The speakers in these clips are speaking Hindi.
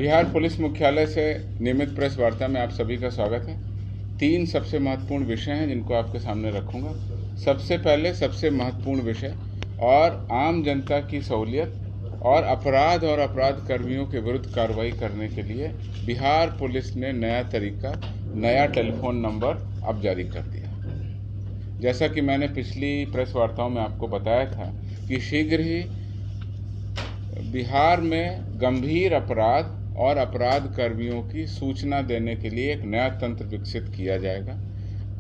बिहार पुलिस मुख्यालय से नियमित प्रेस वार्ता में आप सभी का स्वागत है। 3 सबसे महत्वपूर्ण विषय हैं जिनको आपके सामने रखूंगा। सबसे पहले सबसे महत्वपूर्ण विषय और आम जनता की सहूलियत और अपराध कर्मियों के विरुद्ध कार्रवाई करने के लिए बिहार पुलिस ने नया तरीका, नया टेलीफोन नंबर अब जारी कर दिया। जैसा कि मैंने पिछली प्रेस वार्ताओं में आपको बताया था कि शीघ्र ही बिहार में गंभीर अपराध और अपराध कर्मियों की सूचना देने के लिए एक नया तंत्र विकसित किया जाएगा।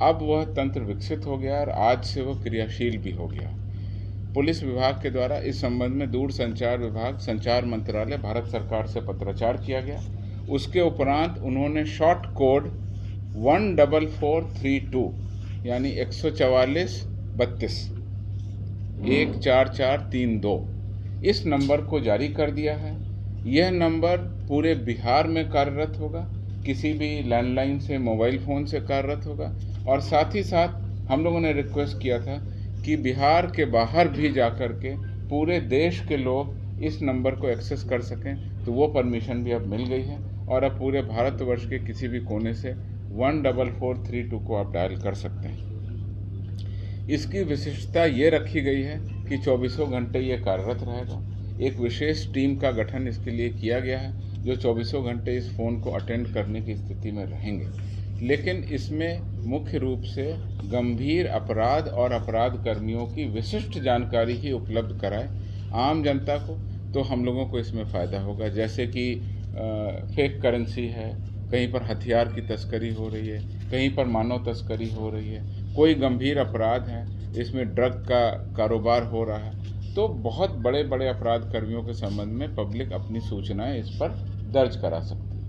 अब वह तंत्र विकसित हो गया और आज से वह क्रियाशील भी हो गया। पुलिस विभाग के द्वारा इस संबंध में दूरसंचार विभाग, संचार मंत्रालय, भारत सरकार से पत्राचार किया गया। उसके उपरांत उन्होंने शॉर्ट कोड 14432 यानी 14432 14432 इस नंबर को जारी कर दिया है। यह नंबर पूरे बिहार में कार्यरत होगा, किसी भी लैंडलाइन से, मोबाइल फ़ोन से कार्यरत होगा। और साथ ही साथ हम लोगों ने रिक्वेस्ट किया था कि बिहार के बाहर भी जाकर के पूरे देश के लोग इस नंबर को एक्सेस कर सकें, तो वो परमिशन भी अब मिल गई है और अब पूरे भारतवर्ष के किसी भी कोने से 14432 को आप डायल कर सकते हैं। इसकी विशिष्टता ये रखी गई है कि 24 घंटे ये कार्यरत रहेगा। एक विशेष टीम का गठन इसके लिए किया गया है जो 24 घंटे इस फ़ोन को अटेंड करने की स्थिति में रहेंगे। लेकिन इसमें मुख्य रूप से गंभीर अपराध और अपराध कर्मियों की विशिष्ट जानकारी ही उपलब्ध कराए आम जनता को, तो हम लोगों को इसमें फ़ायदा होगा। जैसे कि फेक करेंसी है, कहीं पर हथियार की तस्करी हो रही है, कहीं पर मानव तस्करी हो रही है, कोई गंभीर अपराध है, इसमें ड्रग का कारोबार हो रहा है, तो बहुत बड़े बड़े अपराध कर्मियों के संबंध में पब्लिक अपनी सूचनाएं इस पर दर्ज करा सकती है।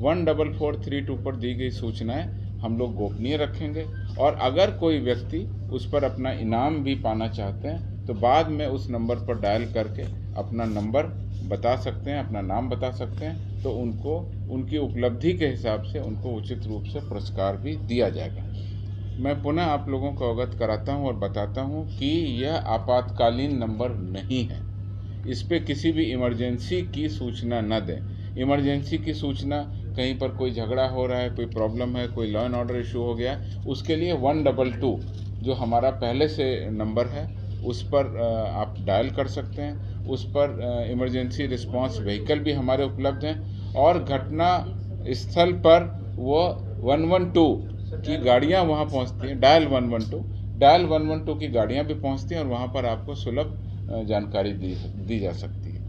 14432 पर दी गई सूचनाएं हम लोग गोपनीय रखेंगे और अगर कोई व्यक्ति उस पर अपना इनाम भी पाना चाहते हैं तो बाद में उस नंबर पर डायल करके अपना नंबर बता सकते हैं, अपना नाम बता सकते हैं, तो उनको उनकी उपलब्धि के हिसाब से उनको उचित रूप से पुरस्कार भी दिया जाएगा। मैं पुनः आप लोगों को अवगत कराता हूं और बताता हूं कि यह आपातकालीन नंबर नहीं है। इस पे किसी भी इमरजेंसी की सूचना न दें। इमरजेंसी की सूचना, कहीं पर कोई झगड़ा हो रहा है, कोई प्रॉब्लम है, कोई लॉ एंड ऑर्डर इशू हो गया, उसके लिए 122 जो हमारा पहले से नंबर है उस पर आप डायल कर सकते हैं। उस पर इमरजेंसी रिस्पांस व्हीकल भी हमारे उपलब्ध हैं और घटना स्थल पर वो 112 की गाड़ियां वहां पहुंचती हैं। डायल 112 की गाड़ियां भी पहुंचती हैं और वहां पर आपको सुलभ जानकारी दी जा सकती है।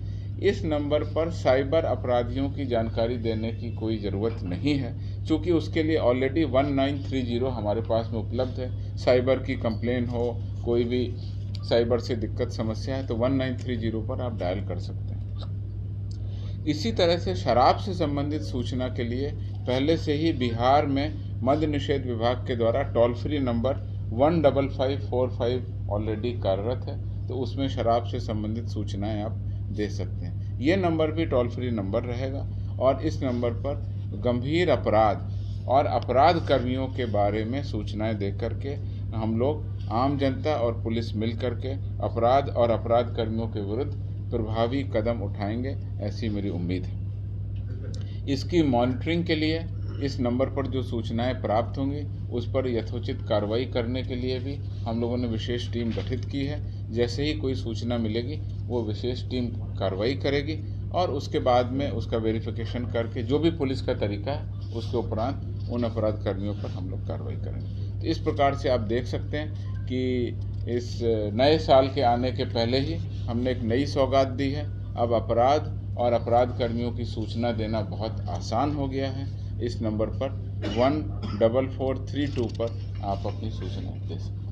इस नंबर पर साइबर अपराधियों की जानकारी देने की कोई ज़रूरत नहीं है, क्योंकि उसके लिए ऑलरेडी 1930 हमारे पास में उपलब्ध है। साइबर की कंप्लेन हो, कोई भी साइबर से दिक्कत समस्या है, तो 1930 पर आप डायल कर सकते हैं। इसी तरह से शराब से संबंधित सूचना के लिए पहले से ही बिहार में मद्य निषेध विभाग के द्वारा टोल फ्री नंबर 15545 ऑलरेडी कार्यरत है, तो उसमें शराब से संबंधित सूचनाएं आप दे सकते हैं। ये नंबर भी टोल फ्री नंबर रहेगा और इस नंबर पर गंभीर अपराध और अपराध कर्मियों के बारे में सूचनाएं दे करके हम लोग, आम जनता और पुलिस मिल करके अपराध और अपराध कर्मियों के विरुद्ध प्रभावी कदम उठाएंगे, ऐसी मेरी उम्मीद है। इसकी मॉनिटरिंग के लिए इस नंबर पर जो सूचनाएं प्राप्त होंगी उस पर यथोचित कार्रवाई करने के लिए भी हम लोगों ने विशेष टीम गठित की है। जैसे ही कोई सूचना मिलेगी वो विशेष टीम कार्रवाई करेगी और उसके बाद में उसका वेरिफिकेशन करके जो भी पुलिस का तरीका है उसके उपरांत उन अपराध कर्मियों पर हम लोग कार्रवाई करेंगे। तो इस प्रकार से आप देख सकते हैं कि इस नए साल के आने के पहले ही हमने एक नई सौगात दी है। अब अपराध और अपराध कर्मियों की सूचना देना बहुत आसान हो गया है। इस नंबर पर 14432 पर आप अपनी सूचना दे सकते हैं।